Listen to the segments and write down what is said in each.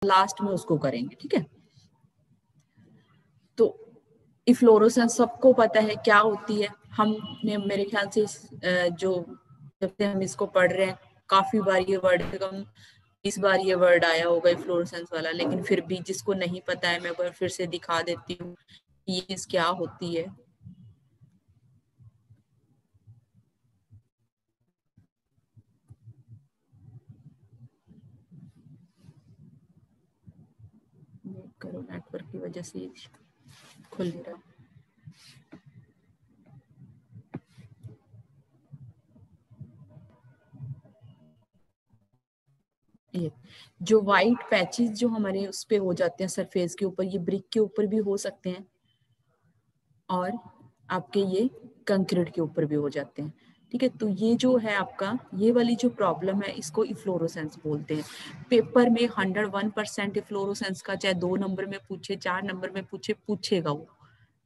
Last में उसको करेंगे, ठीक है। तो इफ्लोरोसेंस सबको पता है क्या होती है, हमने मेरे ख्याल से जो जब से हम इसको पढ़ रहे हैं काफी बार ये वर्ड कम 20 बार ये वर्ड आया होगा इफ्लोरोसेंस वाला, लेकिन फिर भी जिसको नहीं पता है मैं एक बार फिर से दिखा देती हूँ ये चीज क्या होती है। करो नेटवर्क की वजह से खुल नहीं रहा। ये जो व्हाइट पैचेस जो हमारे उस पे हो जाते हैं सरफेस के ऊपर, ये ब्रिक के ऊपर भी हो सकते हैं और आपके ये कंक्रीट के ऊपर भी हो जाते हैं, ठीक है। तो ये जो है आपका ये वाली जो प्रॉब्लम है इसको इफ्लोरोसेंस बोलते हैं। पेपर में 101% इफ्लोरोसेंस का चाहे 2 नंबर में पूछे 4 नंबर में पूछे पूछेगा वो,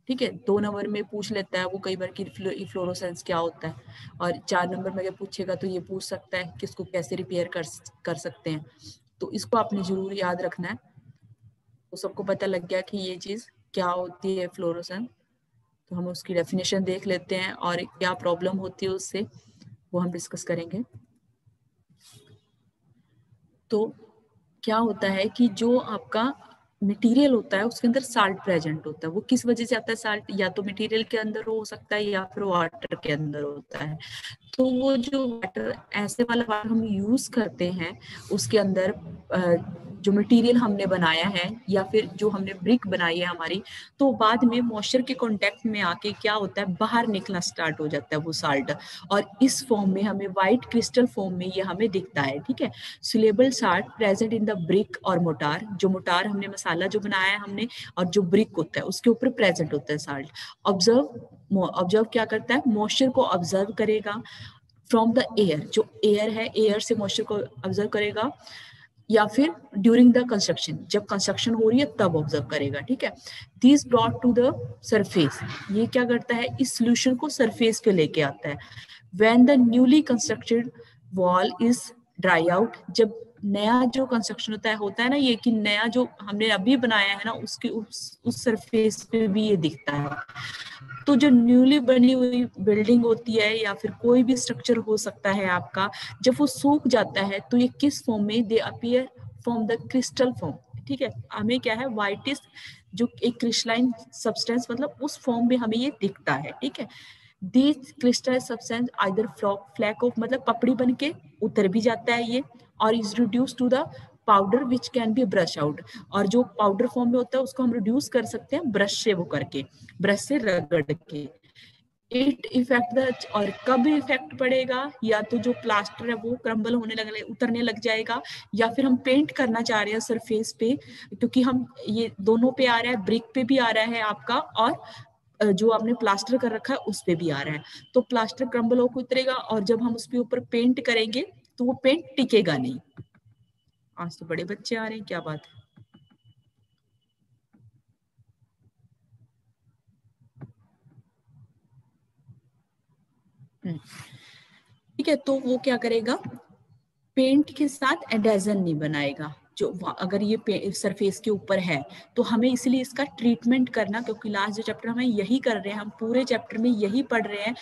ठीक है। 2 नंबर में पूछ लेता है वो कई बार कि इफ्लोरोसेंस क्या होता है, और 4 नंबर में अगर पूछेगा तो ये पूछ सकता है कि इसको कैसे रिपेयर कर सकते हैं। तो इसको आपने जरूर याद रखना है। तो सबको पता लग गया कि ये चीज क्या होती है फ्लोरोसेंस। तो हम उसकी डेफिनेशन देख लेते हैं और क्या प्रॉब्लम होती है उससे वो हम डिस्कस करेंगे। तो क्या होता है कि जो आपका मटेरियल होता है उसके अंदर साल्ट प्रेजेंट होता है। वो किस वजह से आता है साल्ट, या तो मटेरियल के अंदर हो सकता है या फिर वाटर के अंदर होता है। तो वो जो वाटर ऐसे वाला वाटर हम यूज करते हैं उसके अंदर जो मटेरियल हमने बनाया है या फिर जो हमने ब्रिक बनाई है हमारी, तो बाद में मॉइस्चर के कांटेक्ट में आके क्या होता है बाहर निकलना स्टार्ट हो जाता है वो साल्ट, और इस फॉर्म में हमें व्हाइट क्रिस्टल फॉर्म में ये हमें दिखता है, ठीक है। Soluble salt present in the brick और मोटार, जो मोटार हमने मसाला जो बनाया है हमने और जो ब्रिक होता है उसके ऊपर प्रेजेंट होता है साल्ट। ऑब्जर्व क्या करता है, मॉइस्चर को ऑब्जर्व करेगा फ्रॉम द एयर, जो एयर है एयर से मॉइस्चर को ऑब्जर्व करेगा, या फिर ड्यूरिंग द कंस्ट्रक्शन, जब कंस्ट्रक्शन हो रही है तब ऑब्जर्व करेगा, ठीक है। This brought to the surface, ये क्या करता है इस सोल्यूशन को सरफेस पे लेके आता है। When the newly constructed wall is dry out, जब नया जो कंस्ट्रक्शन होता है ना ये कि नया जो हमने अभी बनाया है ना उसके उस सरफेस पे भी ये दिखता है। तो जो न्यूली बनी हुई बिल्डिंग होती है या फिर कोई भी स्ट्रक्चर हो सकता है आपका, जब वो सूख जाता है तो ये किस फॉर्म में, दे appear from the crystal form, ठीक है। हमें क्या है व्हाइटिश जो एक क्रिस्टलाइन सब्सटेंस मतलब उस फॉर्म में हमें ये दिखता है, ठीक है। This crystal substance either flake of मतलब पपड़ी बन के उतर भी जाता है ये, और is reduce to the powder which can be brush out, और जो पाउडर फॉर्म में होता है उसको हम रिड्यूस कर सकते हैं ब्रश से वो करके, ब्रश से रगड़ के। इट इफेक्ट द, और कब इफेक्ट पड़ेगा, या तो जो प्लास्टर है वो क्रम्बल होने लगने उतरने लग जाएगा, या फिर हम पेंट करना चाह रहे हैं सरफेस पे, क्योंकि हम ये दोनों पे आ रहा है, ब्रिक पे भी आ रहा है आपका और जो आपने प्लास्टर कर रखा है उस पे भी आ रहा है। तो प्लास्टर क्रम्बल होकर उतरेगा और जब हम उस पे ऊपर पेंट करेंगे तो वो पेंट टिकेगा नहीं। आज तो बड़े बच्चे आ रहे हैं, क्या बात है। ठीक है, तो वो क्या करेगा पेंट के साथ एडेजन नहीं बनाएगा। जो अगर ये सरफेस के ऊपर है तो हमें इसलिए इसका ट्रीटमेंट करना, क्योंकि लास्ट जो चैप्टर हमें यही कर रहे हैं, हम पूरे चैप्टर में यही पढ़ रहे हैं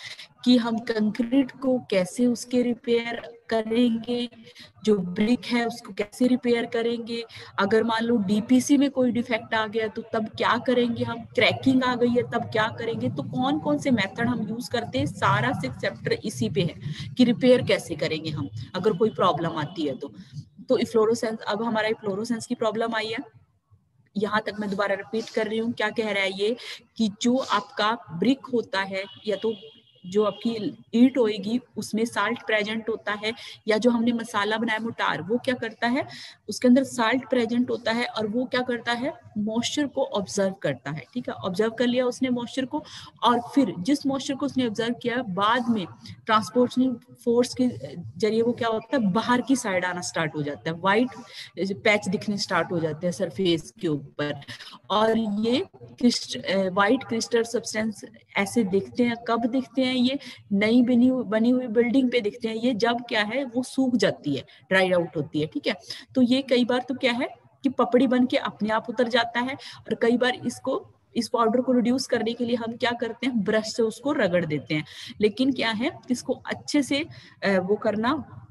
कि हम कंक्रीट को कैसे उसके रिपेयर करेंगे, जो ब्रिक है उसको कैसे रिपेयर करेंगे, अगर मान लो डीपीसी में कोई डिफेक्ट आ गया तो तब क्या करेंगे, हम क्रैकिंग आ गई है तब क्या करेंगे, तो कौन कौन से मेथड हम यूज करते हैं, सारा 6 चैप्टर इसी पे है कि रिपेयर कैसे करेंगे हम अगर कोई प्रॉब्लम आती है तो इफ्लोरोसेंस, अब हमारा इफ्लोरोसेंस की प्रॉब्लम आई है। यहाँ तक मैं दोबारा रिपीट कर रही हूँ, क्या कह रहा है ये कि जो आपका ब्रिक होता है या तो जो आपकी ईंट होएगी उसमें साल्ट प्रेजेंट होता है, या जो हमने मसाला बनाया मोटार वो क्या करता है उसके अंदर साल्ट प्रेजेंट होता है, और वो क्या करता है मॉइस्चर को ऑब्जर्व करता है, ठीक है। ऑब्जर्व कर लिया उसने मॉइस्चर को, और फिर जिस मॉइस्चर को उसने ऑब्जर्व किया बाद में ट्रांसपोर्टेशन फोर्स के जरिए वो क्या होता है बाहर की साइड आना स्टार्ट हो जाता है, व्हाइट पैच दिखने स्टार्ट हो जाते हैं सरफेस के ऊपर, और ये व्हाइट क्रिस्टल सब्सटेंस ऐसे दिखते हैं। कब दिखते हैं ये नई बनी हुई बिल्डिंग पे दिखते हैं ये, जब क्या है वो सूख जाती है, ड्राई आउट होती है, ठीक है। तो ये कई बार तो क्या है कि पपड़ी बन के अपने आप उतर जाता है। और कई बार इस पाउडर को रिड्यूस करने के लिए हम क्या करते हैं, ब्रश से उसको रगड़ देते हैं। लेकिन क्या है, इसको अच्छे से वो करना,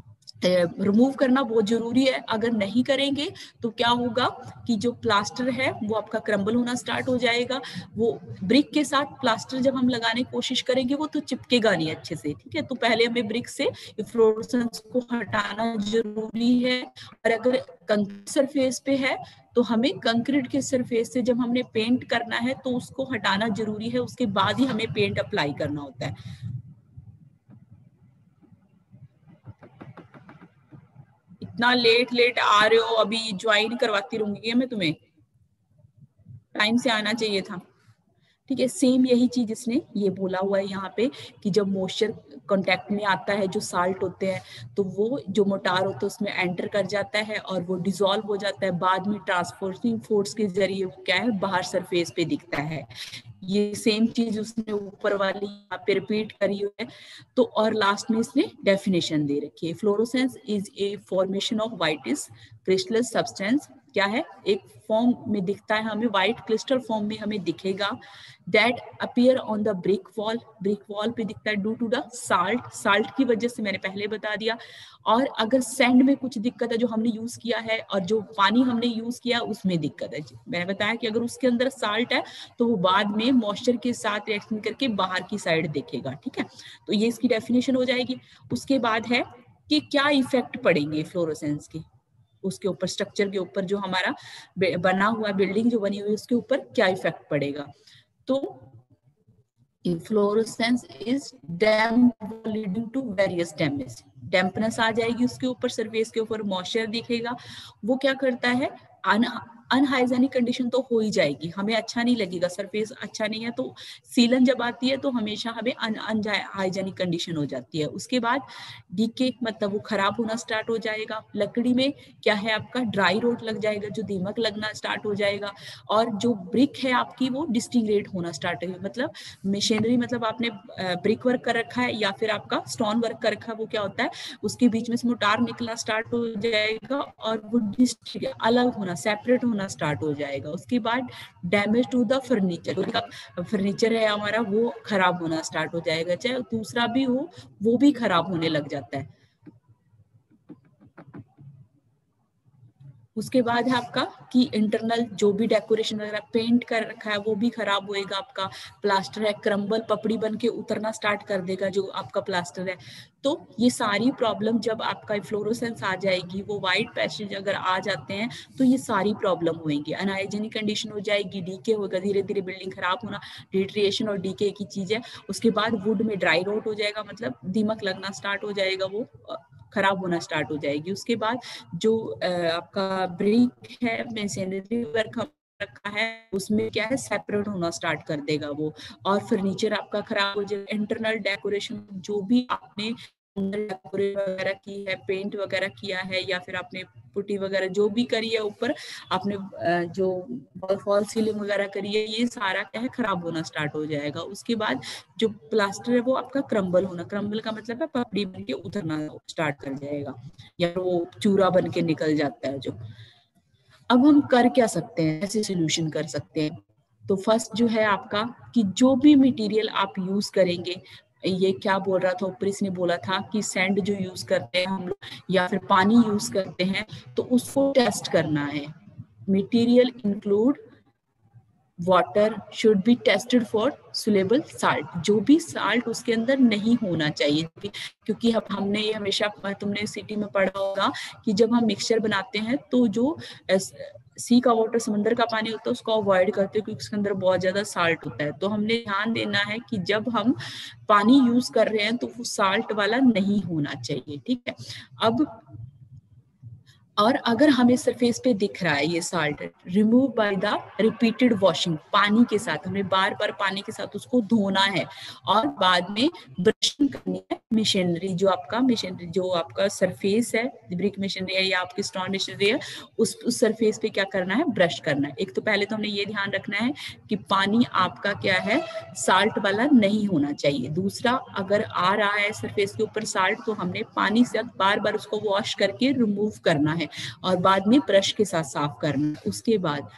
रिमूव करना बहुत जरूरी है। अगर नहीं करेंगे तो क्या होगा कि जो प्लास्टर है वो आपका क्रम्बल होना स्टार्ट हो जाएगा। वो ब्रिक के साथ प्लास्टर जब हम लगाने की कोशिश करेंगे वो तो चिपकेगा नहीं अच्छे से, ठीक है। तो पहले हमें ब्रिक से फ्लोरोसेंस को हटाना जरूरी है। और अगर कंक्रीट सरफेस पे है तो हमें कंक्रीट के सरफेस से जब हमने पेंट करना है तो उसको हटाना जरूरी है, उसके बाद ही हमें पेंट अप्लाई करना होता है। इतना लेट आ रहे हो, अभी ज्वाइन करवाती रहूंगी मैं तुम्हें, टाइम से आना चाहिए था, ठीक है। सेम यही चीज इसने ये बोला हुआ है यहाँ पे कि जब मॉइस्चर कांटेक्ट में आता है, जो साल्ट होते हैं, तो वो जो मोटार होता है उसमें एंटर कर जाता है और वो डिसॉल्व हो जाता है। बाद में ट्रांसपोर्टिंग फोर्स के जरिए वो क्या है, बाहर सरफेस पे दिखता है। ये सेम चीज उसने ऊपर वाली यहाँ पे रिपीट करी हुई है। तो और लास्ट में इसने डेफिनेशन दे रखी है, fluorescence is a formation of whitish crystal substance. क्या है, एक फॉर्म में दिखता है हमें, व्हाइट क्रिस्टल फॉर्म में हमें दिखेगा, that appear on the brick wall पे दिखता है ड्यू टू द साल्ट की वजह से, मैंने पहले बता दिया। और अगर सैंड में कुछ दिक्कत है जो हमने यूज किया है, और जो पानी हमने यूज किया उसमें दिक्कत है, मैंने बताया कि अगर उसके अंदर साल्ट है तो वो बाद में मॉइस्चर के साथ रिएक्शन करके बाहर की साइड दिखेगा, ठीक है। तो ये इसकी डेफिनेशन हो जाएगी। उसके बाद है कि क्या इफेक्ट पड़ेंगे फ्लोरोसेंस के उसके ऊपर, स्ट्रक्चर के ऊपर, जो हमारा बना हुआ बिल्डिंग जो बनी हुई है उसके ऊपर क्या इफेक्ट पड़ेगा। तो fluorescence is damp leading to various damage, dampness आ जाएगी उसके ऊपर, सरफेस के ऊपर मॉइस्चर दिखेगा। वो क्या करता है, अनहाइजेनिक कंडीशन तो हो ही जाएगी, हमें अच्छा नहीं लगेगा, सरफेस अच्छा नहीं है तो सीलन जब आती है तो हमेशा हमें अनहाइजेनिक कंडीशन हो जाती है। उसके बाद डीके मतलब वो खराब होना स्टार्ट हो जाएगा। लकड़ी में क्या है, आपका ड्राई रोट लग जाएगा, जो दीमक लगना स्टार्ट हो जाएगा। और जो ब्रिक है आपकी वो डिस्टिंग्रेट होना स्टार्ट होगी, मतलब मशीनरी, मतलब आपने ब्रिक वर्क कर रखा है या फिर आपका स्टोन वर्क कर रखा है, वो क्या होता है उसके बीच में से मोटार निकलना स्टार्ट हो जाएगा और वो अलग होना, सेपरेट होना स्टार्ट हो जाएगा। उसके बाद डैमेज टू द फर्नीचर है हमारा, वो खराब होना स्टार्ट हो जाएगा, चाहे दूसरा भी हो वो भी खराब होने लग जाता है। उसके बाद है आपका कि इंटरनल जो भी डेकोरेशन वगैरह पेंट कर रखा है वो भी खराब होएगा। आपका प्लास्टर है, क्रम्बल पपड़ी बन के उतरना स्टार्ट कर देगा जो आपका प्लास्टर है। तो ये सारी प्रॉब्लम जब आपका फ्लोरोसेंस आ जाएगी, वो व्हाइट पैचेज अगर आ जाते हैं तो ये सारी प्रॉब्लम होएंगी, अनहाइजेनिक कंडीशन हो जाएगी, डीके होगा, धीरे धीरे बिल्डिंग खराब होना, डिट्रिएशन और डीके की चीज है। उसके बाद वुड में ड्राई रोट हो जाएगा, मतलब दीमक लगना स्टार्ट हो जाएगा, वो खराब होना स्टार्ट हो जाएगी। उसके बाद जो आपका ब्रिक है, मशीनरी वर्क रखा है, उसमें क्या है सेपरेट होना स्टार्ट कर देगा वो, और फर्नीचर आपका खराब हो जाएगा। इंटरनल डेकोरेशन जो भी आपने डेकोरेट वगैरह की है, पेंट वगैरह किया है, या फिर आपने पुट्टी वगैरह जो भी करी है ऊपर, आपने जो फॉल सीलिंग वगैरह करी है, ये सारा क्या है खराब होना स्टार्ट हो जाएगा। उसके बाद जो प्लास्टर है वो आपका क्रम्बल होना, क्रम्बल का मतलब है पपड़ी बन के उतरना स्टार्ट कर जाएगा, या वो चूरा बन के निकल जाता है जो। अब हम कर क्या सकते हैं, ऐसे सोल्यूशन कर सकते हैं। तो फर्स्ट जो है आपका कि जो भी मटेरियल आप यूज करेंगे, ये क्या बोल रहा था ऊपर, इसने बोला था कि सैंड जो यूज करते हैं हम लोग या फिर पानी यूज करते हैं तो उसको टेस्ट करना है। Material include water should be tested for soluble salt, जो भी साल्ट उसके अंदर नहीं होना चाहिए। क्योंकि हमने ये हमेशा, तुमने सिटी में पढ़ा होगा कि जब हम मिक्सचर बनाते हैं तो जो सी का वाटर, समंदर का पानी होता है, उसको अवॉइड करते हैं क्योंकि उसके अंदर बहुत ज्यादा साल्ट होता है। तो हमने ध्यान देना है कि जब हम पानी यूज कर रहे हैं तो वो साल्ट वाला नहीं होना चाहिए, ठीक है। अब और अगर हमें सरफेस पे दिख रहा है ये salt, remove by the repeated washing, पानी के साथ हमें बार बार पानी के साथ उसको धोना है, और बाद में ब्रशिंग करनी है मशीनरी, जो आपका सरफेस है, ब्रिक मशीनरी है या आपकी स्टोन मशीनरी है, उस सरफेस पे क्या करना है, ब्रश करना है। एक तो पहले तो हमने ये ध्यान रखना है कि पानी आपका क्या है, साल्ट वाला नहीं होना चाहिए। दूसरा, अगर आ रहा है सरफेस के ऊपर साल्ट तो हमने पानी से बार बार उसको वॉश करके रिमूव करना है। है और बाद में ब्रश के साथ साफ करना है। उसके बाद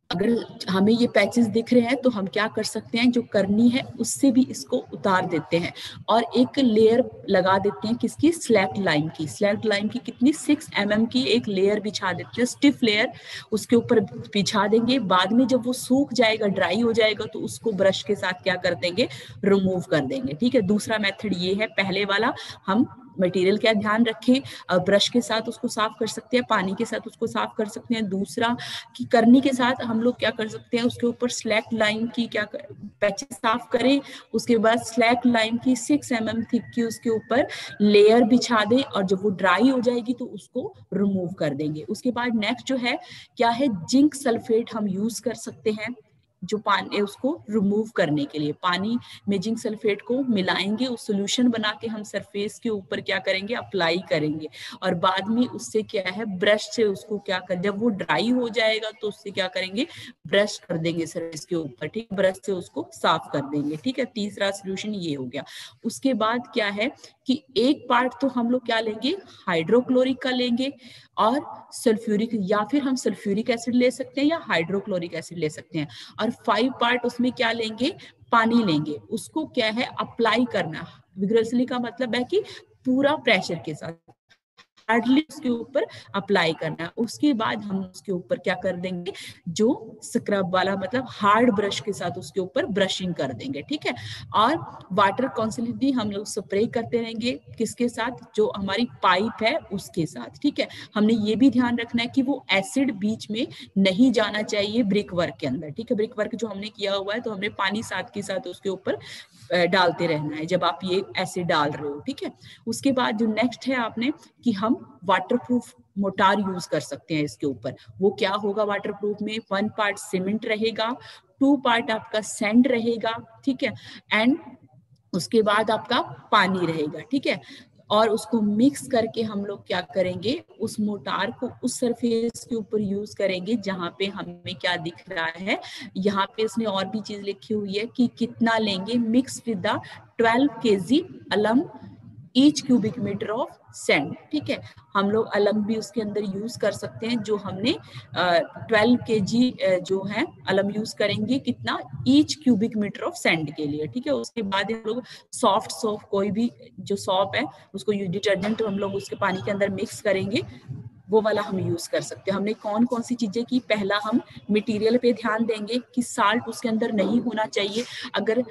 अगर हमें ये पैचेस दिख रहे हैं तो हम क्या कर सकते हैं, जो करनी है उससे भी इसको उतार देते हैं और एक लेयर लगा देते हैं किसकी, स्लैक्ड लाइम की। स्लैक्ड लाइम की कितनी, 6 mm की एक लेयर बिछा देते हैं, स्टिफ लेयर उसके ऊपर बिछा देंगे। बाद में जब वो सूख जाएगा, ड्राई हो जाएगा, तो उसको ब्रश के साथ क्या कर देंगे, रिमूव कर देंगे। ठीक है, दूसरा मेथड ये है। पहले वाला हम मटेरियल का ध्यान रखें, ब्रश के साथ उसको साफ कर सकते हैं, पानी के साथ उसको साफ कर सकते हैं। दूसरा कि करनी के साथ हम लोग क्या कर सकते हैं, उसके ऊपर स्लैक्ड लाइम की पैचेस साफ करें, उसके बाद स्लैक्ड लाइम की 6 mm थिक की उसके ऊपर लेयर बिछा दें और जब वो ड्राई हो जाएगी तो उसको रिमूव कर देंगे। उसके बाद नेक्स्ट जो है क्या है, जिंक सल्फेट हम यूज कर सकते हैं जो पानी है उसको रिमूव करने के लिए। पानी में जिंक सल्फेट को मिलाएंगे, उस सोल्यूशन बना के हम सरफेस के ऊपर क्या करेंगे, अप्लाई करेंगे और बाद में उससे क्या है, ब्रश से उसको क्या कर, जब वो ड्राई हो जाएगा तो उससे क्या करेंगे, ब्रश कर देंगे सरफेस के ऊपर। ठीक, ब्रश से उसको साफ कर देंगे। ठीक है, तीसरा सोल्यूशन ये हो गया। उसके बाद क्या है कि एक पार्ट तो हम लोग क्या लेंगे, हाइड्रोक्लोरिक का लेंगे और सल्फ्यूरिक, या फिर हम सल्फ्यूरिक एसिड ले सकते हैं या हाइड्रोक्लोरिक एसिड ले सकते हैं। और 5 पार्ट उसमें क्या लेंगे, पानी लेंगे। उसको क्या है, अप्लाई करना। विग्रोसली का मतलब है कि पूरा प्रेशर के साथ हार्डली उसके ऊपर अप्लाई करना है। उसके बाद हम उसके ऊपर क्या कर देंगे, जो स्क्रब वाला मतलब हार्ड ब्रश के साथ उसके ऊपर ब्रशिंग कर देंगे। ठीक है, और वाटर कॉन्स्टेंटली हम लोग स्प्रे करते रहेंगे, किसके साथ, जो हमारी पाइप है उसके साथ। ठीक है, हमने ये भी ध्यान रखना है कि वो एसिड बीच में नहीं जाना चाहिए ब्रिक वर्क के अंदर। ठीक है, ब्रिक वर्क जो हमने किया हुआ है तो हमने पानी साथ के साथ उसके ऊपर डालते रहना है जब आप ये एसिड डाल रहे हो। ठीक है, उसके बाद जो नेक्स्ट है आपने कि हम वाटरप्रूफ मोटार यूज कर सकते हैं इसके ऊपर। वो क्या होगा वाटरप्रूफ में, 1 पार्ट सीमेंट रहेगा, 2 पार्ट आपका सैंड रहेगा। ठीक है, एंड उसके बाद आपका पानी रहेगा। ठीक है, और उसको मिक्स करके हम लोग क्या करेंगे, उस मोटार को उस सरफेस के ऊपर यूज करेंगे जहां पे हमें क्या दिख रहा है। यहाँ पे इसने और भी चीज लिखी हुई है कि कितना लेंगे, mix with the 12 kg alum each cubic metre of sand. ठीक है, हम लोग अलम भी उसके अंदर यूज कर सकते हैं, जो हमने 12 kg जो है अलम यूज करेंगे, कितना, each cubic metre of sand के लिए। ठीक है, उसके बाद हम लोग सॉफ्ट सोप, कोई भी जो सॉप है उसको डिटर्जेंट हम लोग उसके पानी के अंदर मिक्स करेंगे, वो वाला हम यूज कर सकते हैं। हमने कौन कौन सी चीजें की, पहला हम मटेरियल पे ध्यान देंगे कि साल्ट उसके अंदर नहीं होना चाहिए। अगर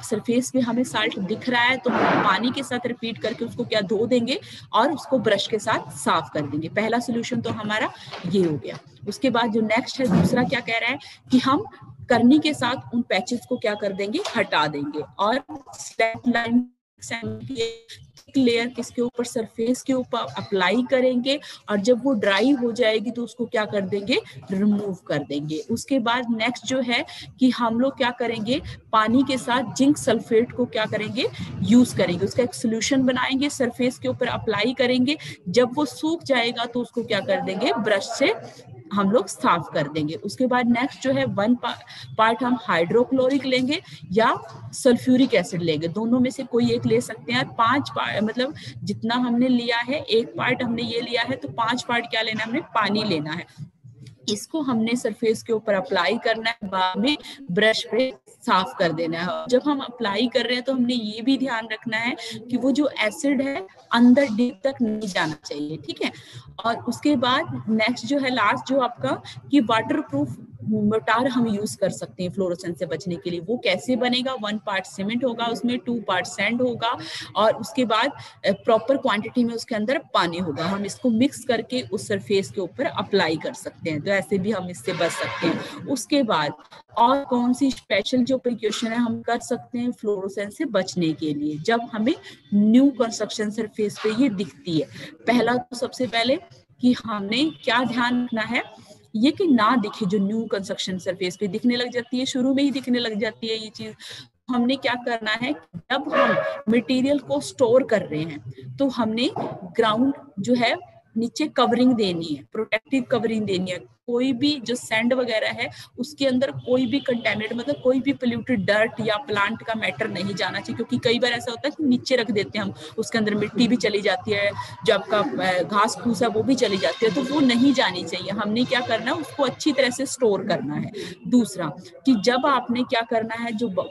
सरफेस पे हमें साल्ट दिख रहा है तो हम पानी के साथ रिपीट करके उसको क्या धो देंगे और उसको ब्रश के साथ साफ कर देंगे। पहला सोल्यूशन तो हमारा ये हो गया। उसके बाद जो नेक्स्ट है, दूसरा क्या कह रहा है कि हम करनी के साथ उन पैचेस को क्या कर देंगे, हटा देंगे और स्लैक लाइन लेयर किसके ऊपर, सरफेस के ऊपर अप्लाई करेंगे और जब वो ड्राई हो जाएगी तो उसको क्या कर देंगे, रिमूव कर देंगे। उसके बाद नेक्स्ट जो है कि हम लोग क्या करेंगे, पानी के साथ जिंक सल्फेट को क्या करेंगे, यूज करेंगे, उसका एक सोल्यूशन बनाएंगे, सरफेस के ऊपर अप्लाई करेंगे, जब वो सूख जाएगा तो उसको क्या कर देंगे, ब्रश से हम लोग साफ कर देंगे। उसके बाद नेक्स्ट जो है 1 पार्ट हम हाइड्रोक्लोरिक लेंगे या सल्फ्यूरिक एसिड लेंगे, दोनों में से कोई एक ले सकते हैं। 5 पार्ट मतलब जितना हमने लिया है, 1 पार्ट हमने ये लिया है तो 5 पार्ट क्या लेना है, हमने पानी लेना है। इसको हमने सरफेस के ऊपर अप्लाई करना है, बाद में ब्रश पे साफ कर देना है। जब हम अप्लाई कर रहे हैं तो हमने ये भी ध्यान रखना है कि वो जो एसिड है अंदर डीप तक नहीं जाना चाहिए। ठीक है, और उसके बाद नेक्स्ट जो है लास्ट जो आपका कि वाटरप्रूफ मोटार हम यूज कर सकते हैं फ्लोरोसेंस से बचने के लिए। वो कैसे बनेगा, 1 पार्ट सीमेंट होगा, उसमें 2 पार्ट सैंड होगा और उसके बाद प्रॉपर क्वांटिटी में उसके अंदर पानी होगा। हम इसको मिक्स करके उस सरफेस के ऊपर अप्लाई कर सकते हैं, तो ऐसे भी हम इससे बच सकते हैं। उसके बाद और कौन सी स्पेशल जो प्रिकॉशन है हम कर सकते हैं फ्लोरोसेंस से बचने के लिए, जब हमें न्यू कंस्ट्रक्शन सरफेस पे ये दिखती है। पहला तो सबसे पहले कि हमने क्या ध्यान रखना है, ये कि ना दिखे, जो न्यू कंस्ट्रक्शन सरफेस पे दिखने लग जाती है, शुरू में ही दिखने लग जाती है ये चीज। हमने क्या करना है, जब हम मटेरियल को स्टोर कर रहे हैं तो हमने ग्राउंड जो है नीचे कवरिंग देनी है, प्रोटेक्टिव कवरिंग देनी है। कोई भी जो सैंड वगैरह है उसके अंदर कोई भी कंटेमिनेट मतलब कोई भी पोल्यूटेड डर्ट या प्लांट का मैटर नहीं जाना चाहिए, क्योंकि कई बार ऐसा होता है कि नीचे रख देते हैं हम, उसके अंदर मिट्टी भी चली जाती है, जो आपका घास फूस है वो भी चली जाती है, तो वो नहीं जानी चाहिए। हमने क्या करना है, उसको अच्छी तरह से स्टोर करना है। दूसरा कि जब आपने क्या करना है, जो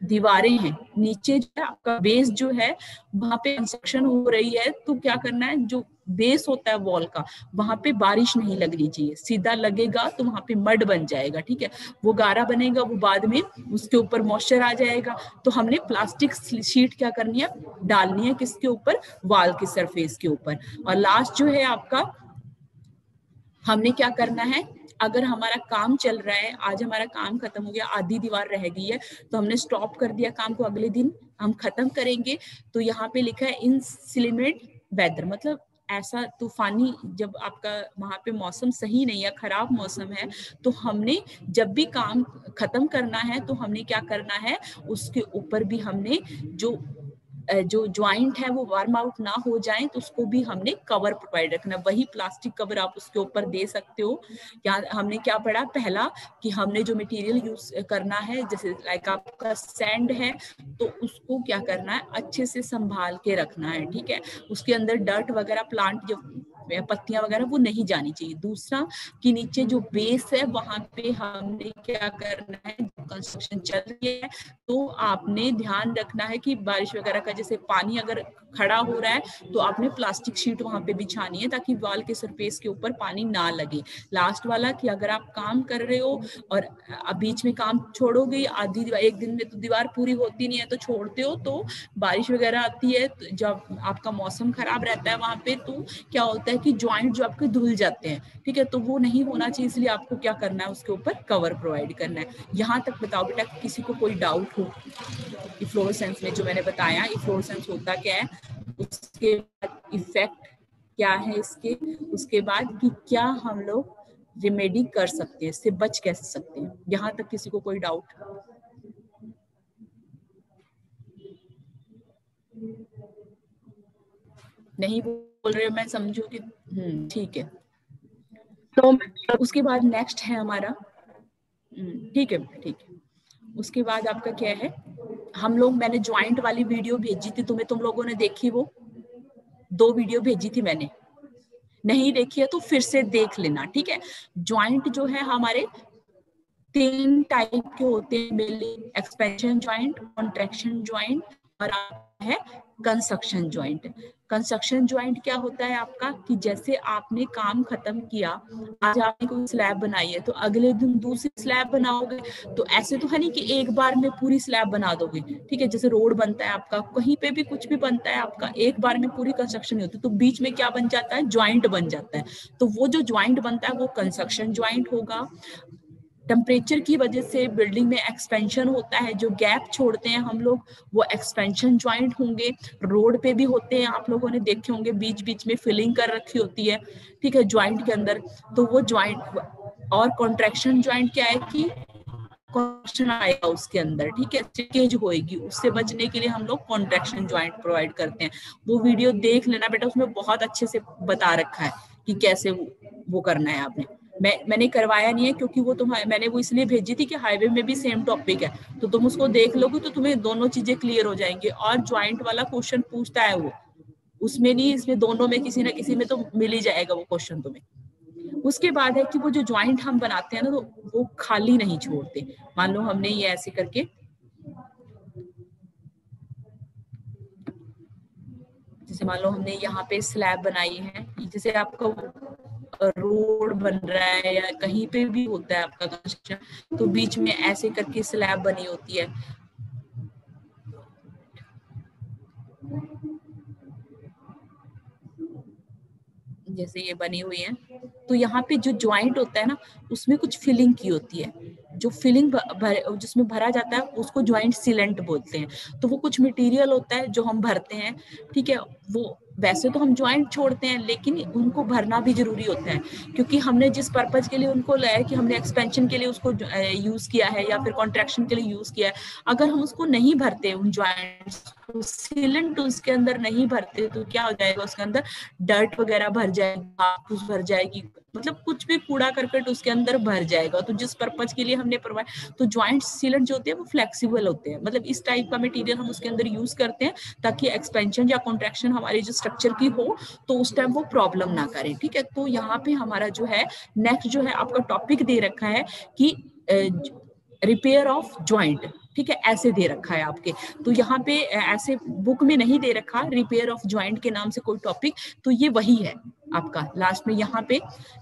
दीवारें हैं नीचे जो है आपका बेस जो है वहां पे कंस्ट्रक्शन हो रही है, तो क्या करना है, जो बेस होता है वॉल का वहां पे बारिश नहीं लगनी चाहिए, सीधा लगेगा तो वहां पे मड बन जाएगा, ठीक है, वो गारा बनेगा, वो बाद में उसके ऊपर मॉइस्चर आ जाएगा। तो हमने प्लास्टिक शीट क्या करनी है, डालनी है किसके ऊपर, वॉल की सरफेस के ऊपर। और लास्ट जो है आपका, हमने क्या करना है, अगर हमारा काम चल रहा है, आज हमारा काम खत्म हो गया, आधी दीवार रह गई है, तो हमने स्टॉप कर दिया काम को, अगले दिन हम खत्म करेंगे, तो यहाँ पे लिखा है इंसिलिमेंट वेदर, मतलब ऐसा तूफानी, जब आपका वहां पे मौसम सही नहीं है, खराब मौसम है, तो हमने जब भी काम खत्म करना है तो हमने क्या करना है, उसके ऊपर भी हमने जो ज्वाइंट है वो वार्म आउट ना हो जाए, तो उसको भी हमने कवर प्रोवाइड रखना। वही प्लास्टिक कवर आप उसके ऊपर दे सकते हो। यहाँ हमने क्या पढ़ा, पहला कि हमने जो मटेरियल यूज करना है, जैसे लाइक आपका सैंड है, तो उसको क्या करना है, अच्छे से संभाल के रखना है, ठीक है, उसके अंदर डर्ट वगैरह, प्लांट जो पत्तियां वगैरह वो नहीं जानी चाहिए। दूसरा कि नीचे जो बेस है वहां पे हमने क्या करना है, कंस्ट्रक्शन चल रही है तो आपने ध्यान रखना है कि बारिश वगैरह का जैसे पानी अगर खड़ा हो रहा है तो आपने प्लास्टिक शीट वहां पे बिछानी है, ताकि वॉल के सरफेस के ऊपर पानी ना लगे। लास्ट वाला कि अगर आप काम कर रहे हो और बीच में काम छोड़ोगे, आधी एक दिन में तो दीवार पूरी होती नहीं है तो छोड़ते हो, तो बारिश वगैरह आती है, तो जब आपका मौसम खराब रहता है वहां पे, तो क्या होता है कि ज्वाइंट जो आपके धुल जाते हैं, ठीक है, तो वो नहीं होना चाहिए, इसलिए आपको क्या करना है, उसके ऊपर कवर प्रोवाइड करना है। यहाँ तक बताओ बेटा, किसी को कोई डाउट हो इफ्लोरेसेंस में जो मैंने बताया, इफ्लोरेसेंस होता क्या है, उसके बाद इफेक्ट क्या है इसके, उसके बाद कि क्या हम लोग रिमेडी कर सकते हैं, इससे बच कैसे सकते हैं, यहाँ तक किसी को कोई डाउट? नहीं बोल रहे हो, मैं समझू कि ठीक है। तो उसके बाद नेक्स्ट है हमारा, ठीक है ठीक है, उसके बाद आपका क्या है, हम लोग, मैंने ज्वाइंट वाली वीडियो भेजी थी तुम्हें, तुम लोगों ने देखी? वो 2 वीडियो भेजी थी मैंने, नहीं देखी है तो फिर से देख लेना, ठीक है। ज्वाइंट जो है हमारे 3 टाइप के होते हैं mainly, expansion joint, contraction joint और है कंस्ट्रक्शन ज्वाइंट। कंस्ट्रक्शन ज्वाइंट क्या होता है आपका, कि जैसे आपने काम खत्म किया, आज आपने कोई स्लैब बनाई है तो अगले दिन दूसरी स्लैब बनाओगे, तो ऐसे तो है नहीं कि एक बार में पूरी स्लैब बना दोगे, ठीक है, जैसे रोड बनता है आपका, कहीं पे भी कुछ भी बनता है आपका, एक बार में पूरी कंस्ट्रक्शन नहीं होती, तो बीच में क्या बन जाता है, ज्वाइंट बन जाता है, तो वो जो ज्वाइंट बनता है वो कंस्ट्रक्शन ज्वाइंट होगा। टेम्परेचर की वजह से बिल्डिंग में एक्सपेंशन होता है, जो गैप छोड़ते हैं हम लोग, वो एक्सपेंशन ज्वाइंट होंगे। रोड पे भी होते हैं, आप लोगों ने देखे होंगे, बीच बीच में फिलिंग कर रखी होती है, ठीक है, ज्वाइंट के अंदर, तो वो ज्वाइंट। और कॉन्ट्रैक्शन ज्वाइंट क्या है कि कॉन्ट्रैक्शन आएगा उसके अंदर, ठीक है, लीकेज होएगी, उससे बचने के लिए हम लोग कॉन्ट्रैक्शन ज्वाइंट प्रोवाइड करते हैं। वो वीडियो देख लेना बेटा, उसमें बहुत अच्छे से बता रखा है कि कैसे वो करना है आपने। मैंने करवाया नहीं है, क्योंकि वो मैंने वो इसलिए भेजी थी कि हाईवे में भी सेम टॉपिक है, तो तुम उसको देख लोगे तो तुम्हें दोनों चीजें क्लियर हो जाएंगी। और ज्वाइंट वाला क्वेश्चन पूछता है वो, उसमें नहीं, इसमें दोनों में किसी ना किसी में तो मिल ही जाएगा वो क्वेश्चन तुम्हें। उसके बाद है कि वो जो ज्वाइंट हम बनाते हैं ना, तो वो खाली नहीं छोड़ते। मान लो हमने ये ऐसे करके, जैसे मान लो हमने यहाँ पे स्लैब बनाई है, जैसे आपका रोड बन रहा है या कहीं पे भी होता है आपका कंस्ट्रक्शन, तो बीच में ऐसे करके स्लैब बनी होती है, जैसे ये बनी हुई है, तो यहाँ पे जो ज्वाइंट होता है ना, उसमें कुछ फिलिंग की होती है, जो फिलिंग जिसमें भरा जाता है उसको ज्वाइंट सीलेंट बोलते हैं। तो वो कुछ मटेरियल होता है जो हम भरते हैं, ठीक है, वो वैसे तो हम ज्वाइंट छोड़ते हैं, लेकिन उनको भरना भी जरूरी होता है, क्योंकि हमने जिस पर्पज के लिए उनको लाया कि हमने एक्सपेंशन के लिए उसको यूज किया है या फिर कॉन्ट्रैक्शन के लिए यूज किया है, अगर हम उसको नहीं भरते उन ज्वाइंट्स को, सीलेंट उसके अंदर नहीं भरते, तो क्या हो जाएगा, उसके अंदर डर्ट वगैरह भर जाएगी, भर जाएगी, मतलब कुछ भी कूड़ा करकट उसके अंदर भर जाएगा। तो जिस पर्पज के लिए हमने प्रोवाइड, तो ज्वाइंट सीलेंट जो होते हैं वो फ्लेक्सिबल होते हैं, मतलब इस टाइप का मटेरियल हम उसके अंदर यूज करते हैं ताकि एक्सपेंशन या कॉन्ट्रैक्शन हमारे जो स्ट्रक्चर की हो तो उस टाइम वो प्रॉब्लम ना करे। ठीक है, तो यहाँ पे हमारा जो है नेक्स्ट जो है आपका टॉपिक दे रखा है कि रिपेयर ऑफ ज्वाइंट। ठीक है, ऐसे दे रखा है आपके, तो यहाँ पे ऐसे बुक में नहीं दे रखा रिपेयर ऑफ ज्वाइंट के नाम से कोई टॉपिक, तो ये वही है आपका लास्ट में। यहाँ पे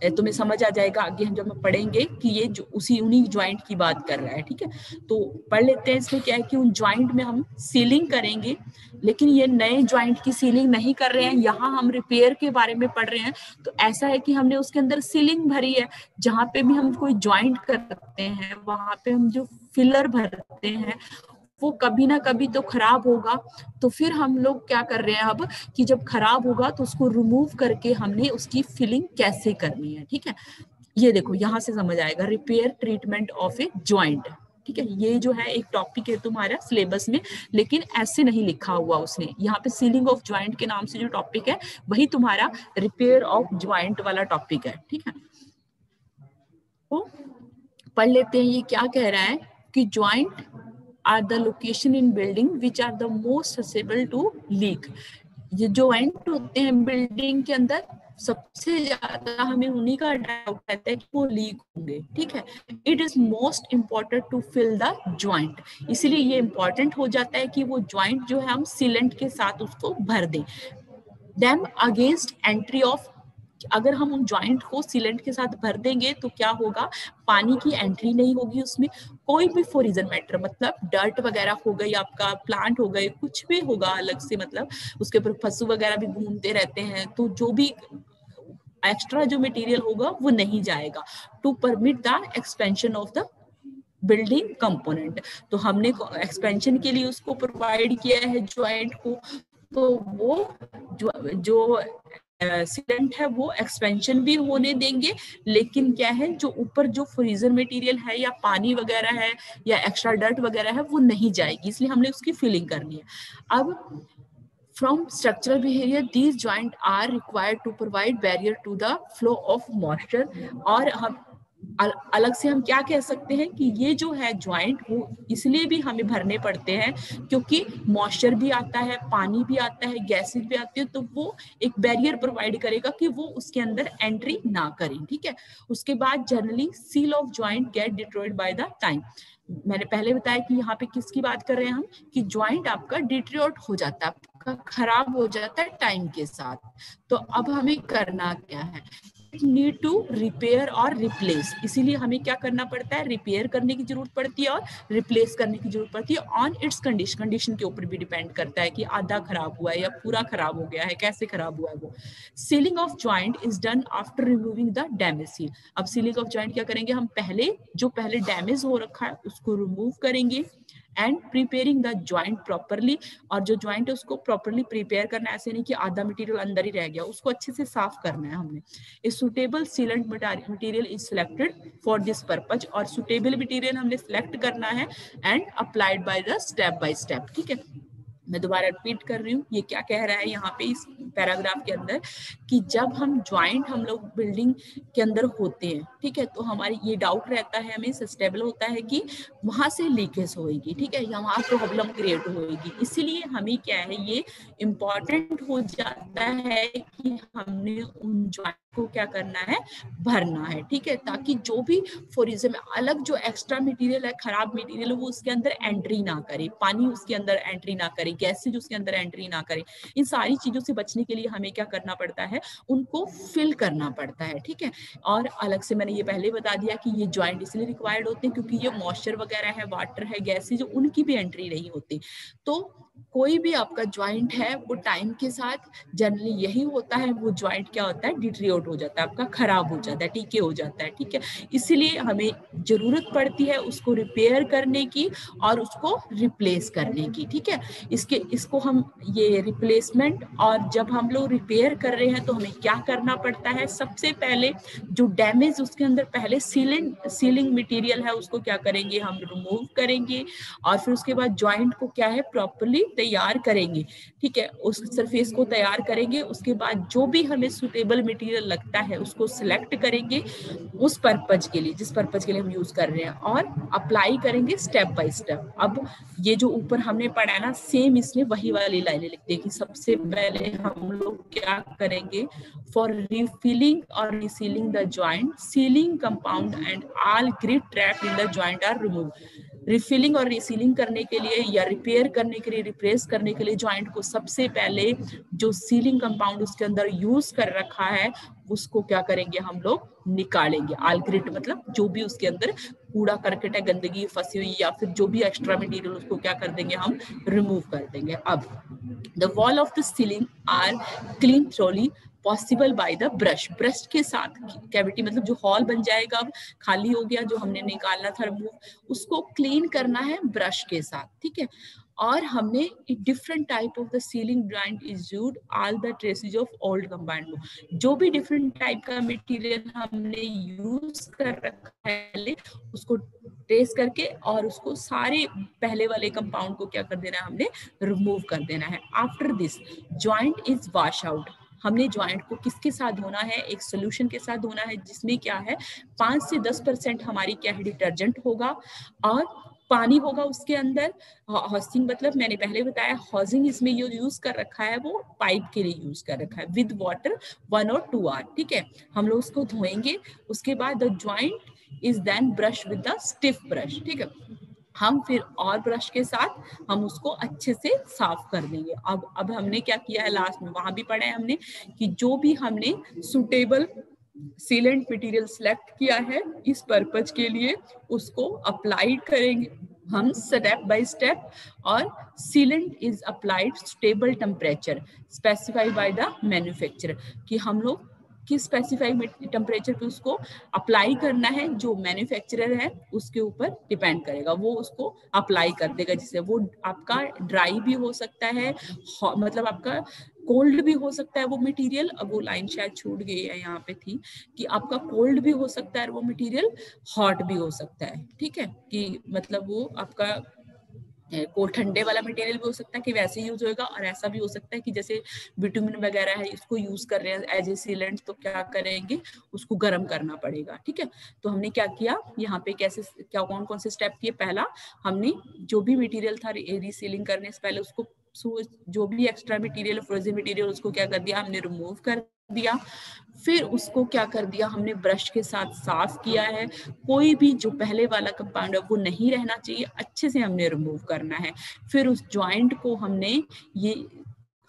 तुम्हें समझ आ जाएगा आगे हम जब पढ़ेंगे कि ये जो उसी उन्हीं ज्वाइंट की बात कर रहा है। ठीक है, तो पढ़ लेते हैं। इसमें क्या है कि उन ज्वाइंट में हम सीलिंग करेंगे, लेकिन ये नए ज्वाइंट की सीलिंग नहीं कर रहे हैं, यहाँ हम रिपेयर के बारे में पढ़ रहे हैं। तो ऐसा है कि हमने उसके अंदर सीलिंग भरी है, जहां पे भी हम कोई ज्वाइंट करते हैं वहां पे हम जो फिलर भरते हैं वो कभी ना कभी तो खराब होगा। तो फिर हम लोग क्या कर रहे हैं अब कि जब खराब होगा तो उसको रिमूव करके हमने उसकी फिलिंग कैसे करनी है। ठीक है, ये देखो यहाँ से समझ आएगा, repair treatment of A joint. ठीक है, ये जो है एक टॉपिक है तुम्हारा सिलेबस में, लेकिन ऐसे नहीं लिखा हुआ उसने, यहाँ पे सीलिंग ऑफ ज्वाइंट के नाम से जो टॉपिक है वही तुम्हारा रिपेयर ऑफ ज्वाइंट वाला टॉपिक है। ठीक है, तो पढ़ लेते हैं ये क्या कह रहा है कि joint are the location in building which are the most susceptible to leak. ये ज्वाइंट होते हैं बिल्डिंग के अंदर, सबसे ज्यादा हमें उन्हीं का डाउट रहता है कि वो लीक होंगे। ठीक है, it is most important to fill the joint, इसलिए ये इंपॉर्टेंट हो जाता है कि वो ज्वाइंट जो है हम सीलेंट के साथ उसको भर दें। देन अगेंस्ट एंट्री ऑफ, अगर हम उन ज्वाइंट को सीलेंट के साथ भर देंगे तो क्या होगा, पानी की एंट्री नहीं होगी उसमें, कोई भी फॉर रीजन मैटर, मतलब डर्ट वगैरह हो गई, आपका प्लांट हो गए, कुछ भी होगा अलग से, मतलब उसके ऊपर पशु वगैरह भी घूमते रहते हैं, तो जो भी एक्स्ट्रा जो मटेरियल होगा वो नहीं जाएगा, to permit the expansion of the building component. तो हमने एक्सपेंशन के लिए उसको प्रोवाइड किया है ज्वाइंट को, तो वो जो सीलेंट है वो एक्सपेंशन भी होने देंगे, लेकिन क्या है जो ऊपर जो फ्रीजर मटेरियल है या पानी वगैरह है या एक्स्ट्रा डर्ट वगैरह है वो नहीं जाएगी, इसलिए हमने उसकी फिलिंग करनी है। अब from structural behavior these joint are required to provide barrier to the flow of moisture। और हम अलग से हम क्या कह सकते हैं कि ये जो है ज्वाइंट वो इसलिए भी हमें भरने पड़ते हैं क्योंकि मॉइस्चर भी आता है, पानी भी आता है, गैसेस भी आती है, तो वो एक बैरियर प्रोवाइड करेगा कि वो उसके अंदर एंट्री ना करें। ठीक है, उसके बाद generally seal of joint get destroyed by the time. मैंने पहले बताया कि यहाँ पे किसकी बात कर रहे हैं हम, कि ज्वाइंट आपका डिट्रियोट हो जाता है, आपका खराब हो जाता है टाइम के साथ। तो अब हमें करना क्या है, नीड टू रिपेयर और रिप्लेस, इसीलिए हमें क्या करना पड़ता है, रिपेयर करने की जरूरत पड़ती है और रिप्लेस करने की जरूरत पड़ती है। ऑन इट्स कंडीशन, कंडीशन के ऊपर भी डिपेंड करता है कि आधा खराब हुआ है या पूरा खराब हो गया है, कैसे खराब हुआ है वो। Ceiling of joint is done after removing the damage seal. अब सीलिंग ऑफ ज्वाइंट क्या करेंगे, हम पहले जो पहले डैमेज हो रखा है उसको रिमूव करेंगे and preparing the joint properly. और जो ज्वाइंट है उसको प्रॉपरली प्रिपेयर करना है, ऐसे नहीं कि आधा मटेरियल अंदर ही रह गया, उसको अच्छे से साफ करना है हमने। A suitable sealant material is selected for this purpose, और सुटेबल मटेरियल हमने सिलेक्ट करना है and applied by the step by step. ठीक है, मैं दोबारा रिपीट कर रही हूँ, ये क्या कह रहा है यहाँ पे इस पैराग्राफ के अंदर, कि जब हम ज्वाइंट हम लोग बिल्डिंग के अंदर होते हैं, ठीक है, तो हमारी ये डाउट रहता है हमें, सस्टेबल होता है कि वहां से लीकेज होगी, ठीक है, या वहां प्रॉब्लम क्रिएट होगी, इसीलिए हमें क्या है ये इम्पॉर्टेंट हो जाता है कि हमने उन ज्वाइंट को क्या करना है, भरना है। ठीक है, ताकि जो भी फोरिज्म अलग जो एक्स्ट्रा मटेरियल है, खराब मटेरियल, वो उसके अंदर एंट्री ना करे, पानी उसके अंदर एंट्री ना करे, गैसेज उसके अंदर एंट्री ना करे। इन सारी चीजों से बचने के लिए हमें क्या करना पड़ता है, उनको फिल करना पड़ता है। ठीक है, और अलग से मैंने ये पहले बता दिया कि ये ज्वाइंट इसलिए रिक्वायर्ड होते हैं क्योंकि ये मॉइस्चर वगैरह है, वाटर है, गैसेज, उनकी भी एंट्री नहीं होती। तो कोई भी आपका ज्वाइंट है वो टाइम के साथ जनरली यही होता है, वो ज्वाइंट क्या होता है, डिट्रियोट हो जाता है, आपका खराब हो जाता है, टीके हो जाता है, ठीक है। इसीलिए हमें जरूरत पड़ती है उसको रिपेयर करने की और उसको रिप्लेस करने की, ठीक है। इसको हम ये रिप्लेसमेंट, और जब हम लोग रिपेयर कर रहे हैं तो हमें क्या करना पड़ता है, सबसे पहले जो डैमेज उसके अंदर पहले सीलिंग मटेरियल है उसको क्या करेंगे, हम रिमूव करेंगे, और फिर उसके बाद ज्वाइंट को क्या है प्रॉपर्ली तैयार करेंगे, ठीक है। उस सरफेस को तैयार करेंगे, उसके बाद जो भी हमें सुटेबल मटेरियल लगता है उसको सिलेक्ट करेंगे उस पर्पज के लिए, जिस पर्पज के लिए हम यूज कर रहे हैं, और अप्लाई करेंगे स्टेप बाय स्टेप। अब ये जो ऊपर हमने पढ़ा है ना, सेम इसमें वही वाली लाइनें लिख देगी। सबसे पहले हम लोग क्या करेंगे, फॉर रिफिलिंग और resealing the joint, sealing compound and all grip trap in the joint are remove. Refilling और रिसीलिंग करने के लिए या रिपेयर करने के लिए, रिप्लेस करने के लिए ज्वाइंट को सबसे पहले जो सीलिंग कंपाउंड उसके अंदर यूज कर रखा है उसको क्या करेंगे, हम लोग निकालेंगे। आलग्रिट मतलब जो भी उसके अंदर कूड़ा करकट है, गंदगी फंसी हुई, या फिर जो भी एक्स्ट्रा मटेरियल उसको क्या कर देंगे, हम रिमूव कर देंगे। अब the wall of the ceiling are clean thoroughly possible by the brush. Brush के साथ कैविटी मतलब जो हॉल बन जाएगा, अब खाली हो गया जो हमने निकालना था रिमूव, उसको क्लीन करना है ब्रश के साथ, ठीक है। और हमने different type of the ceiling joint is used all the traces of old combined. जो भी डिफरेंट टाइप का मटेरियल हमने यूज कर रखा है उसको ट्रेस करके और उसको सारे पहले वाले कंपाउंड को क्या कर देना है, हमने रिमूव कर देना है। After this joint is wash out. हमने ज्वाइंट को किसके साथ धोना है, एक सोल्यूशन के साथ धोना है जिसमें क्या है 5 से 10% हमारी क्या है डिटर्जेंट होगा और पानी होगा उसके अंदर। हॉसिंग मतलब मैंने पहले बताया, हॉसिंग इसमें जो यूज कर रखा है वो पाइप के लिए यूज कर रखा है, विद वाटर 1 और 2 आवर, ठीक है। हम लोग उसको धोएंगे, उसके बाद the joint is then brush with the stiff brush, ठीक है। हम फिर और ब्रश के साथ हम उसको अच्छे से साफ कर देंगे। अब हमने क्या किया है, लास्ट में वहां भी पढ़ा है हमने कि जो भी हमने सुटेबल सीलेंट मटेरियल सिलेक्ट किया है इस पर्पज के लिए उसको अप्लाई करेंगे हम स्टेप बाय स्टेप। और sealant is applied stable temperature specified by the manufacturer, कि हम लोग किस स्पेसिफाइड टेम्परेचर पे उसको अप्लाई करना है जो मैन्युफैक्चरर है उसके ऊपर डिपेंड करेगा, वो उसको अप्लाई कर देगा, जिससे वो आपका ड्राई भी हो सकता है, मतलब आपका कोल्ड भी हो सकता है वो मटेरियल। अब वो लाइन शायद छूट गई है, यहाँ पे थी कि आपका कोल्ड भी हो सकता है वो मटेरियल, हॉट भी हो सकता है, ठीक है। कि मतलब वो आपका को ठंडे वाला मटेरियल भी हो सकता है कि वैसे यूज होएगा, और ऐसा भी हो सकता है कि जैसे विटामिन वगैरह है इसको यूज कर रहे हैं एज ए सीलेंट, तो क्या करेंगे उसको गर्म करना पड़ेगा, ठीक है। तो हमने क्या किया यहाँ पे, कैसे क्या कौन कौन से स्टेप किए, पहला हमने जो भी मटेरियल था रीसीलिंग करने से पहले उसको जो भी एक्स्ट्रा मटेरियल फ्रोजन मटेरियल उसको क्या कर दिया, हमने रिमूव कर दिया। फिर उसको क्या कर दिया, हमने ब्रश के साथ साफ किया है, कोई भी जो पहले वाला कंपाउंड है वो नहीं रहना चाहिए, अच्छे से हमने रिमूव करना है। फिर उस ज्वाइंट को हमने ये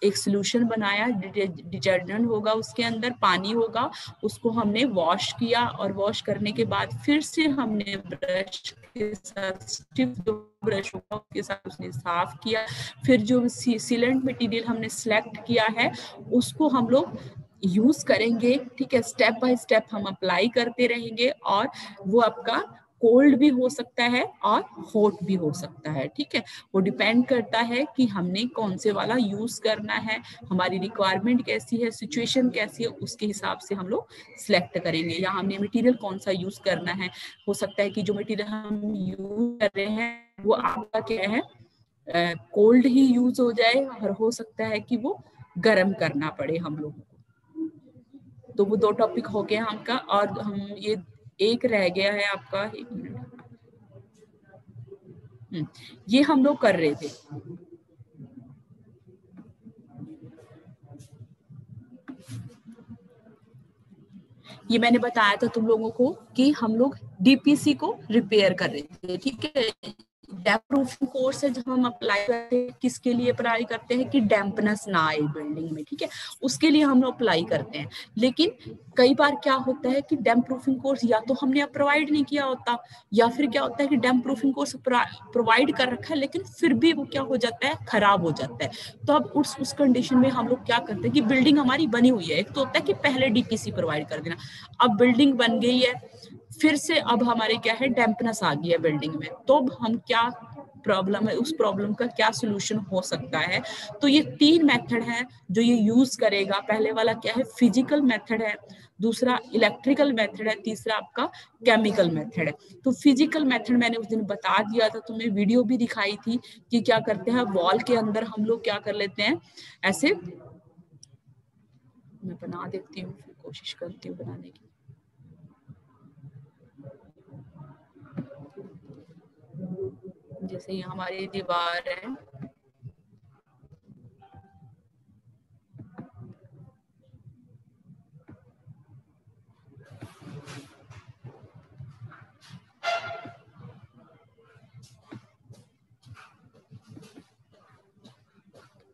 एक सोल्यूशन बनाया, डिटर्जेंट होगा उसके अंदर, पानी होगा, उसको हमने वॉश किया, और वॉश करने के बाद फिर से हमने ब्रश के साथ स्टिफ जो ब्रश होगा उसके साथ उसने साफ किया। फिर जो सीलेंट मटेरियल हमने सिलेक्ट किया है उसको हम लोग यूज करेंगे, ठीक है। स्टेप बाय स्टेप हम अप्लाई करते रहेंगे, और वो आपका कोल्ड भी हो सकता है और हॉट भी हो सकता है, ठीक है। वो डिपेंड करता है कि हमने कौन से वाला यूज करना है, हमारी रिक्वायरमेंट कैसी है, सिचुएशन कैसी है, उसके हिसाब से हम लोग सिलेक्ट करेंगे, या हमने मटेरियल कौन सा यूज करना है। हो सकता है कि जो मटेरियल हम यूज कर रहे हैं वो आपका क्या है कोल्ड ही यूज हो जाए, और हो सकता है कि वो गर्म करना पड़े हम लोगों को। तो वो 2 टॉपिक हो गया हमका, और हम ये एक रह गया है आपका, 1 मिनट, ये हम लोग कर रहे थे। ये मैंने बताया था तुम लोगों को कि हम लोग डीपीसी को रिपेयर कर रहे थे, ठीक है। डैम्प प्रूफिंग कोर्स है जब हम अप्लाई करते हैं, किसके लिए अप्लाई करते हैं कि डैम्पनेस ना आए बिल्डिंग में, ठीक है, उसके लिए हम लोग अप्लाई करते हैं। लेकिन कई बार क्या होता है कि डैम्प प्रूफिंग कोर्स या तो हमने प्रोवाइड नहीं किया होता, या फिर क्या होता है कि डैम्प प्रूफिंग कोर्स प्रोवाइड कर रखा है लेकिन फिर भी वो क्या हो जाता है, खराब हो जाता है। तो अब उस कंडीशन में हम लोग क्या करते हैं कि बिल्डिंग हमारी बनी हुई है, एक तो होता है कि पहले डीपीसी प्रोवाइड कर देना, अब बिल्डिंग बन गई है, फिर से अब हमारे क्या है, डैम्पनेस आ गई है बिल्डिंग में, तो हम क्या प्रॉब्लम है, उस प्रॉब्लम का क्या सोल्यूशन हो सकता है। तो ये 3 मेथड है जो ये यूज करेगा। पहले वाला क्या है, फिजिकल मेथड है, दूसरा इलेक्ट्रिकल मेथड है, तीसरा आपका केमिकल मेथड है। तो फिजिकल मेथड मैंने उस दिन बता दिया था, तुम्हें वीडियो भी दिखाई थी कि क्या करते हैं, वॉल के अंदर हम लोग क्या कर लेते हैं, ऐसे मैं बना देती हूँ, कोशिश करती हूँ बनाने की। जैसे ये हमारी दीवार है,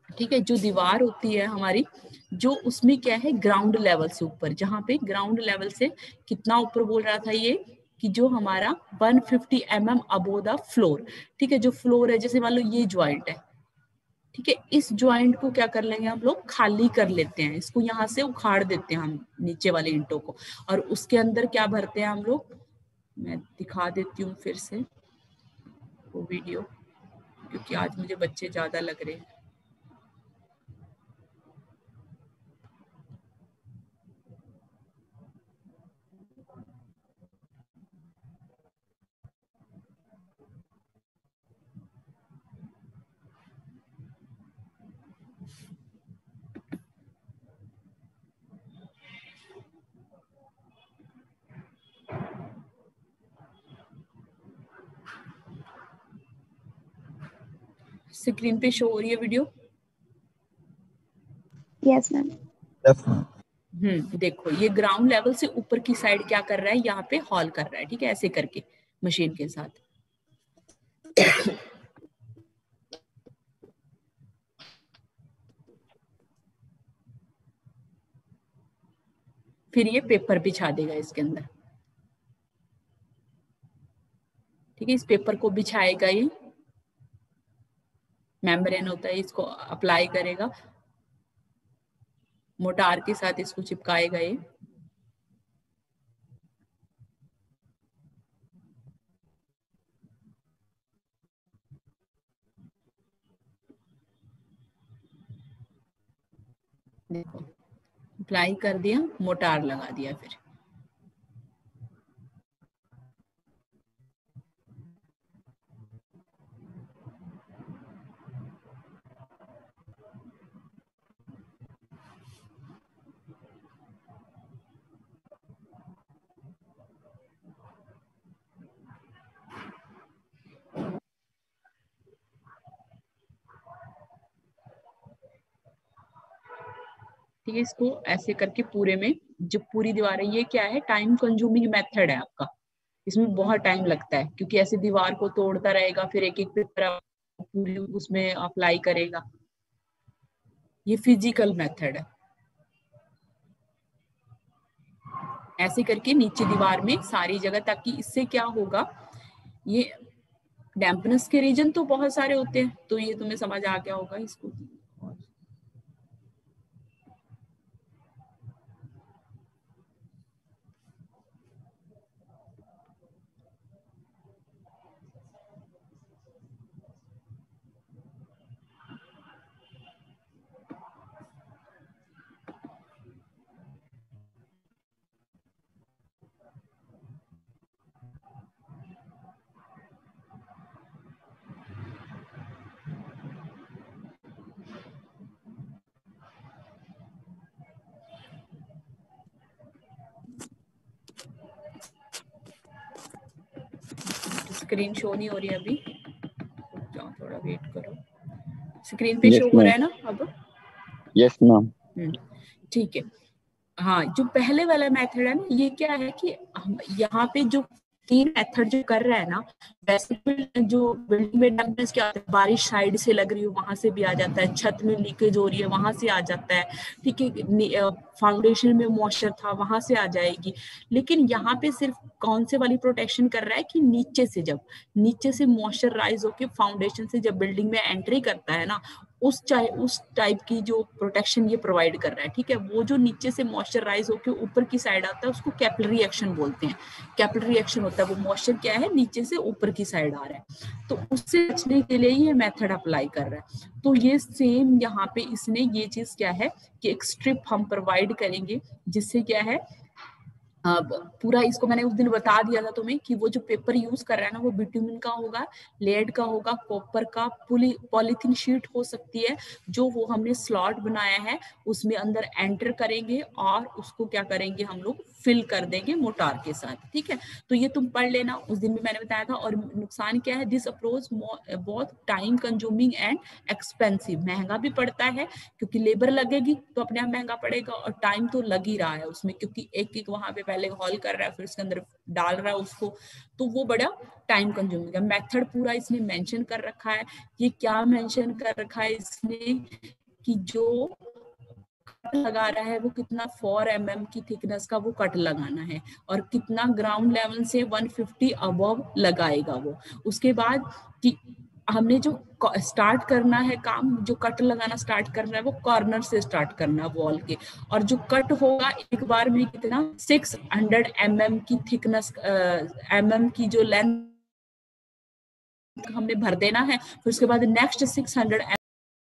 ठीक है, जो दीवार होती है हमारी, जो उसमें क्या है, ग्राउंड लेवल से ऊपर, जहां पे ग्राउंड लेवल से कितना ऊपर बोल रहा था ये, कि जो हमारा 150 mm अबो द फ्लोर, ठीक है, जो फ्लोर है, जैसे मान लो ये ज्वाइंट है, ठीक है, इस ज्वाइंट को क्या कर लेंगे हम लोग, खाली कर लेते हैं, इसको यहाँ से उखाड़ देते हैं हम नीचे वाले ईंटों को, और उसके अंदर क्या भरते हैं हम लोग, मैं दिखा देती हूँ फिर से वो वीडियो, क्योंकि आज मुझे बच्चे ज्यादा लग रहे हैं। स्क्रीन पे शो हो रही है वीडियो? Yes ma'am. देखो, ये ग्राउंड लेवल से ऊपर की साइड क्या कर रहा है, यहाँ पे हॉल कर रहा है, ठीक है, ऐसे करके मशीन के साथ। फिर ये पेपर बिछा देगा इसके अंदर, ठीक है, इस पेपर को बिछाएगा, ये मेम्ब्रेन होता है, इसको अप्लाई करेगा, मोटार के साथ इसको चिपकाएगा ये, देखो अप्लाई कर दिया, मोटार लगा दिया, फिर ठीक है, इसको ऐसे करके पूरे में, जो पूरी दीवार है, ये क्या है, टाइम कंज्यूमिंग मेथड है आपका, इसमें बहुत टाइम लगता है, क्योंकि ऐसे दीवार को तोड़ता रहेगा, फिर एक एक पेपर पूरी उसमें अप्लाई करेगा, ये फिजिकल मेथड है। ऐसे करके नीचे दीवार में सारी जगह, ताकि इससे क्या होगा, ये डैम्पनेस के रीजन तो बहुत सारे होते हैं, तो ये तुम्हें समझ आ गया होगा इसको। स्क्रीन शो नहीं हो रही अभी, जाओ थोड़ा वेट करो। स्क्रीन पे शो हो रहा है ना अब? Yes ma'am. ठीक है। हाँ, जो पहले वाला मेथड है ना, ये क्या है कि हम यहाँ पे जो तीन मेथड जो कर रहा है ना, वैसे जो बिल्डिंग में डैमेज क्या होता है, बारिश साइड से लग रही हो वहां से भी आ जाता है, छत में लीकेज हो रही है वहां से आ जाता है, ठीक है, फाउंडेशन में मॉइस्चर था वहां से आ जाएगी। लेकिन यहाँ पे सिर्फ कौन से वाली प्रोटेक्शन कर रहा है कि नीचे से, जब नीचे से मॉइस्चराइज होके फाउंडेशन से जब बिल्डिंग में एंट्री करता है ना, उस टाइप की जो प्रोटेक्शन ये प्रोवाइड कर रहा है, ठीक है। वो जो नीचे से मॉइस्चराइज होके ऊपर की साइड आता है उसको कैपिलरी एक्शन बोलते हैं। कैपिलरी एक्शन होता है, वो मॉइस्चर क्या है, नीचे से ऊपर की साइड आ रहा है, तो उससे बचने के लिए ये मेथड अप्लाई कर रहा है। तो ये सेम यहाँ पे इसने ये चीज क्या है कि एक स्ट्रिप हम प्रोवाइड करेंगे, जिससे क्या है, पूरा इसको मैंने उस दिन बता दिया था तुम्हें कि वो जो पेपर यूज कर रहा है ना, वो बिटुमिन का होगा, लेड का होगा, कॉपर का, पॉलीथीन शीट हो सकती है, जो वो हमने स्लॉट बनाया है उसमें अंदर एंटर करेंगे और उसको क्या करेंगे हम लोग, फिल कर देंगे मोटार के साथ, ठीक है। तो ये तुम पढ़ लेना, उस दिन भी मैंने बताया था। और नुकसान क्या है, दिस अप्रोच बहुत टाइम कंज्यूमिंग एंड एक्सपेंसिव, महंगा भी पड़ता है क्योंकि लेबर लगेगी तो अपने आप महंगा पड़ेगा, और टाइम तो लग ही रहा है उसमें, क्योंकि एक एक वहां पे पहले हॉल कर रहा है, फिर उसके अंदर डाल रहा है उसको, तो वो बड़ा टाइम कंज्यूमिंग है। मेथड पूरा इसने मेंशन कर रखा है। ये क्या मेंशन कर रखा है इसने कि जो कट लगा रहा है वो कितना 4 mm की थिकनेस का वो कट लगाना है, और कितना ग्राउंड लेवल से 150 अबव लगाएगा वो। उसके बाद कि हमने जो स्टार्ट करना है काम, जो कट लगाना स्टार्ट करना है वो कॉर्नर से स्टार्ट करना है वॉल के, और जो कट होगा एक बार में कितना 600 mm की थिकनेस, mm की जो लेंथ हमने भर देना है। फिर उसके बाद नेक्स्ट 600